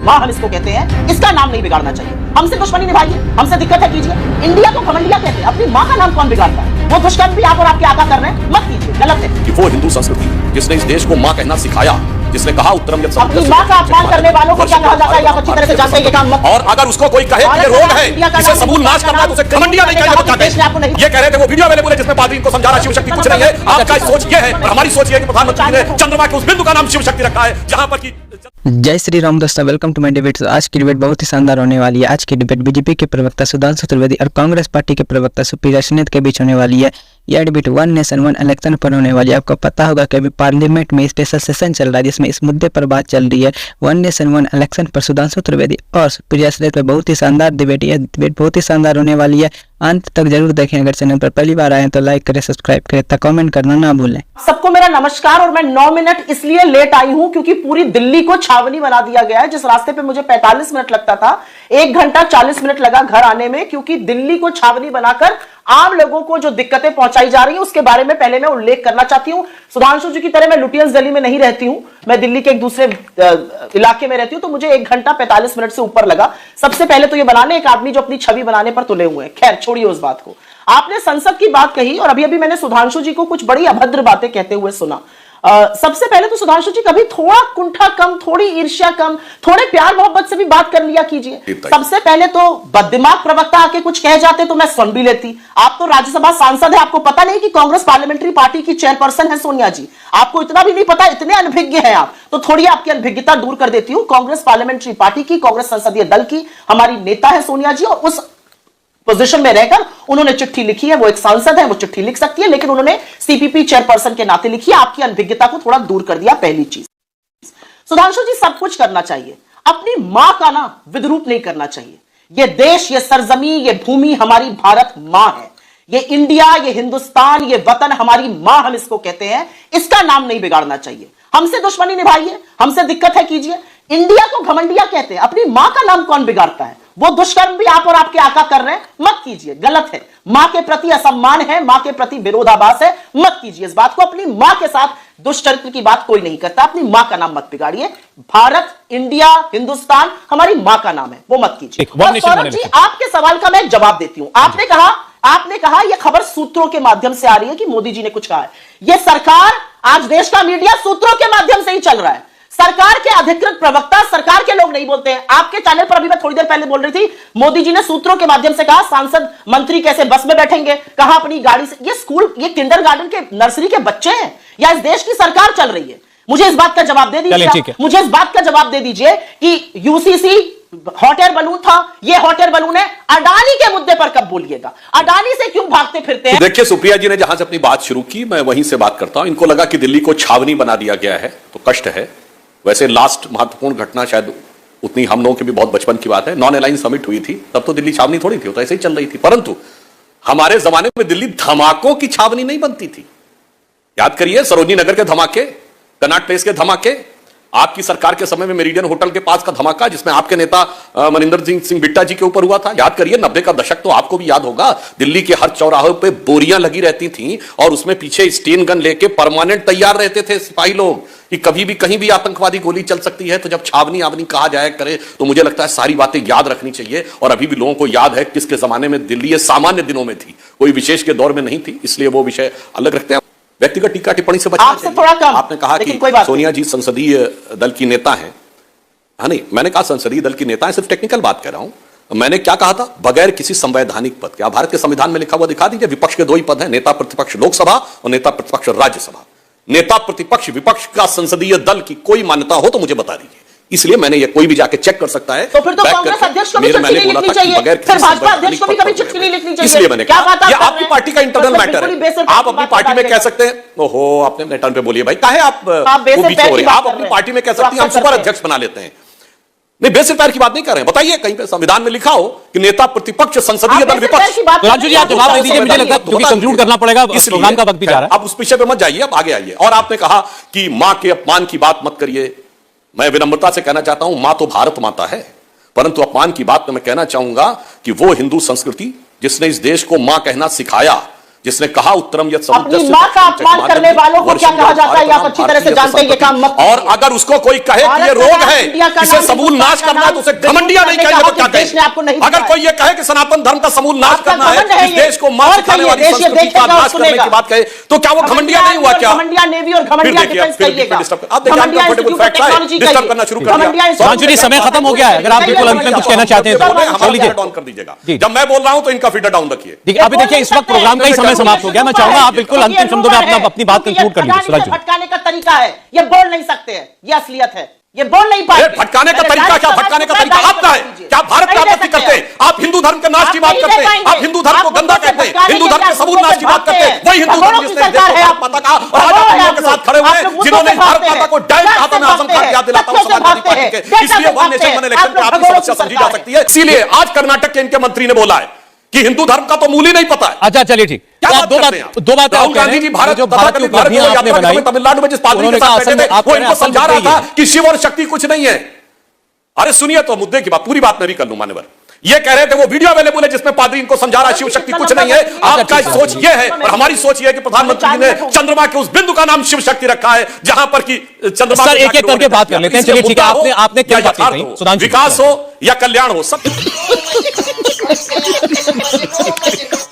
मां हम इसको कहते हैं, इसका नाम नहीं बिगाड़ना चाहिए। हमसे दुश्मनी निभाइए, हमसे दिक्कत है कीजिए। इंडिया को घमंडिया कहते हैं, अपनी मां का नाम कौन बिगाड़ता है? वो दुष्कर्म भी आप और आपके आका कर रहे हैं, मत कीजिए, गलत है। कि वो हिंदू संस्कृति जिसने इस देश को मां कहना सिखाया, जिसने कहा उत्तरम यत् अपनी मां का अपमान करने वालों को क्या कहा जाता है, आप अच्छी तरह से जानते हैं ये काम मत। और अगर उसको कोई कहे कि ये रोग है, इसे समूल नाश करना है, तो उसे घमंडिया नहीं कहना चाहते। ये कह रहे थे वो वीडियो अवेलेबल है जिसमें पादरी इनको समझा रहा शिव शक्ति कुछ नहीं है। आपका सोच ये है और हमारी सोच ये है कि प्रधानमंत्री ने चंद्रमा के उस बिंदु का नाम शिव शक्ति रखा है जहां पर की। जय श्री राम दोस्तों, वेलकम टू माय डिबेट। आज की डिबेट बहुत ही शानदार होने वाली है। आज की डिबेट बीजेपी के प्रवक्ता सुधांशु त्रिवेदी और कांग्रेस पार्टी के प्रवक्ता सुप्रिया सुनीत के बीच होने वाली है। यह debate one nation one election पर होने वाली है। आपको पता होगा कि अभी पार्लियामेंट में स्पेशल सेशन चल रहा है जिसमें इस मुद्दे पर बात चल रही है। वन नेशन वन इलेक्शन पर सुधांशु त्रिवेदी और सुप्रिया सुनीत पर बहुत ही शानदार डिबेट। यह डिबेट बहुत ही शानदार होने वाली है, अंत तक जरूर देखें। अगर चैनल पर पहली बार आए तो लाइक करें, सब्सक्राइब करें तथा कमेंट करना ना भूलें। सबको मेरा नमस्कार। और मैं 9 मिनट इसलिए लेट आई हूं क्योंकि पूरी दिल्ली को छावनी बना दिया गया है। जिस रास्ते पे मुझे 45 मिनट लगता था, 1 घंटा 40 मिनट लगा घर आने में, क्योंकि दिल्ली को छावनी बनाकर आम लोगों को जो दिक्कतें पहुंचाई जा रही हैं उसके बारे में पहले मैं उल्लेख करना चाहती हूं। सुधांशु जी की तरह मैं लुटियंस गली में नहीं रहती हूं, मैं दिल्ली के एक दूसरे इलाके में रहती हूं, तो मुझे 1 घंटा 45 मिनट से ऊपर लगा। सबसे पहले तो ये बनाने एक आदमी जो अपनी छवि बनाने पर तुले हुए हैं। खैर छोड़िए उस बात को। आपने संसद की बात कही और अभी अभी मैंने सुधांशु जी को कुछ बड़ी अभद्र बातें कहते हुए सुना। सबसे पहले तो सुधांशु जी कभी थोड़ा कुंठा कम, थोड़ी ईर्ष्या कम, थोड़े प्यार मोहब्बत से भी बात कर लिया कीजिए। सबसे पहले तो बददिमाग प्रवक्ता आके कुछ कह जाते तो मैं सुन भी लेती। आप तो राज्यसभा सांसद है, आपको पता नहीं कि कांग्रेस पार्लियामेंट्री पार्टी की चेयरपर्सन है सोनिया जी? आपको इतना भी नहीं पता? इतने अनभिज्ञ हैं आप। तो थोड़ी आपकी अनभिज्ञता दूर कर देती हूं। कांग्रेस पार्लियामेंट्री पार्टी की, कांग्रेस संसदीय दल की हमारी नेता है सोनिया जी, और उस पोजीशन में रहकर उन्होंने चिट्ठी लिखी है। वो एक सांसद है, वो चिट्ठी लिख सकती है, लेकिन उन्होंने सीपीपी चेयरपर्सन के नाते लिखी है। आपकी अनभिज्ञता को थोड़ा दूर कर दिया। पहली चीज, सुधांशु जी सब कुछ करना चाहिए, अपनी मां का ना विद्रूप नहीं करना चाहिए। ये देश, ये सरजमी, ये भूमि हमारी भारत मां है। ये इंडिया, ये हिंदुस्तान, ये वतन हमारी मां हम इसको कहते हैं, इसका नाम नहीं बिगाड़ना चाहिए। हमसे दुश्मनी निभाइए, हमसे दिक्कत है कीजिए। इंडिया को घमंडिया कहते हैं, अपनी मां का नाम कौन बिगाड़ता है? वो दुष्कर्म भी आप और आपके आका कर रहे हैं, मत कीजिए, गलत है। मां के प्रति असम्मान है, मां के प्रति विरोधाभास है, मत कीजिए इस बात को। अपनी मां के साथ दुष्चरित्र की बात कोई नहीं करता। अपनी मां का नाम मत बिगाड़िए। भारत, इंडिया, हिंदुस्तान हमारी मां का नाम है, वो मत कीजिए। और सौरभ जी, आपके सवाल का मैं एक जवाब देती हूं। आपने कहा यह खबर सूत्रों के माध्यम से आ रही है कि मोदी जी ने कुछ कहा है। यह सरकार, आज देश का मीडिया सूत्रों के माध्यम से ही चल रहा है। सरकार के अधिकृत प्रवक्ता, सरकार के लोग नहीं बोलते हैं। आपके चैनल पर अभी मैं थोड़ी देर पहले बोल रही थी, मोदी जी ने सूत्रों के माध्यम से कहा सांसद मंत्री कैसे बस में बैठेंगे, कहा अपनी गाड़ी से। ये स्कूल, ये किंडरगार्टन के, नर्सरी के बच्चे हैं या इस देश की सरकार चल रही है? मुझे इस बात का जवाब दे दीजिए। मुझे इस बात का जवाब दे दीजिए कि यूसीसी हॉट एयर बलून था, ये हॉट एयर बलून है। अडानी के मुद्दे पर कब बोलिएगा? अडानी से क्यों भागते फिरते हैं? देखिए, सुप्रिया जी ने जहां से अपनी बात शुरू की, मैं वहीं से बात करता हूं। इनको लगा कि दिल्ली को छावनी बना दिया गया है, तो कष्ट है। वैसे लास्ट महत्वपूर्ण घटना शायद उतनी हम लोगों की भी बहुत बचपन की बात है, नॉन अलाइन समिट हुई थी, तब तो दिल्ली छावनी थोड़ी थी, तो ऐसे ही चल रही थी। परंतु हमारे जमाने में दिल्ली धमाकों की छावनी नहीं बनती थी। याद करिए, सरोजनी नगर के धमाके, कनॉट प्लेस के धमाके, आपकी सरकार के समय में मेरिडियन होटल के पास का धमाका जिसमें आपके नेता मनिंदर सिंह बिट्टा जी के ऊपर हुआ था। याद करिए, 90 का दशक तो आपको भी याद होगा। दिल्ली के हर चौराहे पे बोरियां लगी रहती थीं और उसमें पीछे स्टेन गन लेके परमानेंट तैयार रहते थे सिपाही लोग कि कभी भी कहीं भी आतंकवादी गोली चल सकती है। तो जब छावनी आवनी कहा जाए करे तो मुझे लगता है सारी बातें याद रखनी चाहिए। और अभी भी लोगों को याद है किसके जमाने में दिल्ली ये सामान्य दिनों में थी, कोई विशेष के दौर में नहीं थी। इसलिए वो विषय अलग रखते हैं। व्यक्तिगत टीका टिप्पणी से बचना आपसे थोड़ा कम। आपने कहा कि सोनिया जी संसदीय दल की नेता हैं। हाँ, नहीं, मैंने कहा संसदीय दल की नेता है, सिर्फ टेक्निकल बात कर रहा हूं। मैंने क्या कहा था? बगैर किसी संवैधानिक पद के, आप भारत के संविधान में लिखा हुआ दिखा दीजिए। विपक्ष के 2 ही पद हैं, नेता प्रतिपक्ष लोकसभा और नेता प्रतिपक्ष राज्यसभा। नेता प्रतिपक्ष विपक्ष का संसदीय दल की कोई मान्यता हो तो मुझे बता दीजिए। इसलिए मैंने ये कोई भी जाके चेक कर सकता है। तो फिर तो कांग्रेस अध्यक्ष को भी चिट्ठी नहीं लिखनी चाहिए, फिर भाजपा अध्यक्ष को भी कभी चिट्ठी नहीं लिखनी चाहिए। इसलिए मैंने कहा ये आपकी पार्टी का इंटरनल मैटर है। आप अपनी पार्टी में कह सकते हैं, ओहो आपने अपने टर्न पे बोलिए भाई, काहे आप पीछे हो रहे हैं? आप अपनी पार्टी में कह सकते हैं हम सुपर अध्यक्ष बना लेते हैं। नहीं, बेसिक पैर की बात नहीं कर रहे हैं। बताइए कहीं पे संविधान में लिखा हो कि नेता प्रतिपक्ष संसदीय दल विपक्ष। राजू जी आप जवाब दे दीजिए, मुझे लगता है क्योंकि कंक्लूड करना पड़ेगा, प्रोग्राम का वक्त भी जा रहा है। आप उस विषय पे मत जाइए, आप आगे आइए। और आपने कहा कि मां के अपमान की बात मत करिए। मैं विनम्रता से कहना चाहता हूं, मां तो भारत माता है, परंतु अपमान की बात में मैं कहना चाहूंगा कि वो हिंदू संस्कृति जिसने इस देश को मां कहना सिखाया, जिसने कहा उत्तरम यत् अपनी मां का अपमान करने वालों को क्या कहा जाता है, आप अच्छी तरह से जानते हैं, ये काम मत कीजिए। और अगर उसको कोई कहे कि ये रोग है, इसे समूल नाश करना है, तो उसे घमंडिया नहीं कहेंगे तो क्या कहें? अगर कोई ये कहे कि सनातन धर्म का समूल नाश करना है, इस देश को मार खाने वाली संस्कृति का नाश करने की बात कहे, तो क्या वो घमंडिया नहीं हुआ? क्या घमंडिया नेवी और घमंडिया डिफेंस कहिएगा। आप देखिए अनकंफर्टेबल फैक्ट है, डिस्टर्ब करना शुरू कर दिया। सुधांशु जी, समय खत्म हो गया है, अगर आप बिल्कुल अंत में कुछ कहना चाहते हैं तो हमारा लीजिए। फीडर डाउन कर दीजिएगा। जब मैं बोल रहा हूं तो इनका फीडर डाउन रखिए। अभी देखिए इस वक्त प्रोग्राम का ही समय समाप्त हो गया, मैं चाहूंगा आप बिल्कुल अंतिम शब्दों में अपनी बात कंक्लूड कर लीजिए। सुधांशु, भटकाने का तरीका है, ये बोल नहीं सकते हैं, ये असलियत है, ये बोल नहीं पाए। भटकाने का तरीका क्या? भटकाने का तरीका आपका है क्या? भारत का आपत्ति करते हैं आप, हिंदू धर्म के नाश की बात करते हैं आप, हिंदू धर्म को गंदा कहते हैं, हिंदू धर्म के समूल नाश की बात करते हैं। वही हिंदू धर्म जिसने भारत माता का और आज आप लोगों के साथ खड़े हुए हैं, जिन्होंने भारत माता को डायन कहा था, मैं आजम खान याद दिलाता हूं समाजवादी पार्टी के। इसलिए वन नेशन वन इलेक्शन पे आपकी समस्या समझी जा सकती है। इसीलिए आज कर्नाटक के इनके मंत्री ने बोला है कि हिंदू धर्म का तो मूल ही नहीं पता है। अच्छा चलिए ठीक, क्या तो बात करते हैं आप? दो बातें राहुल गांधी जी भारत जो भारत की उपलब्धियां आपने बनाई, तमिलनाडु में जिस पादरी के साथ बैठे थे, वो इनको समझा रहा था कि शिव और शक्ति कुछ नहीं है। अरे सुनिए तो मुद्दे की बात, पूरी बात मैं भी कर लूं मान्यवर। ये कह रहे थे वो वीडियो अवेलेबल है जिसमें पादरी इनको समझा रहा है शिव शक्ति कुछ नहीं है। आपका सोच ये है और हमारी सोच ये है कि प्रधानमंत्री ने चंद्रमा के उस बिंदु का नाम शिव शक्ति रखा है जहां पर कि चंद्रमा सर एक एक करके बात कर लेते हैं। चलिए ठीक है, आपने क्या बात कही सुधांशु, विकास हो या कल्याण हो, सब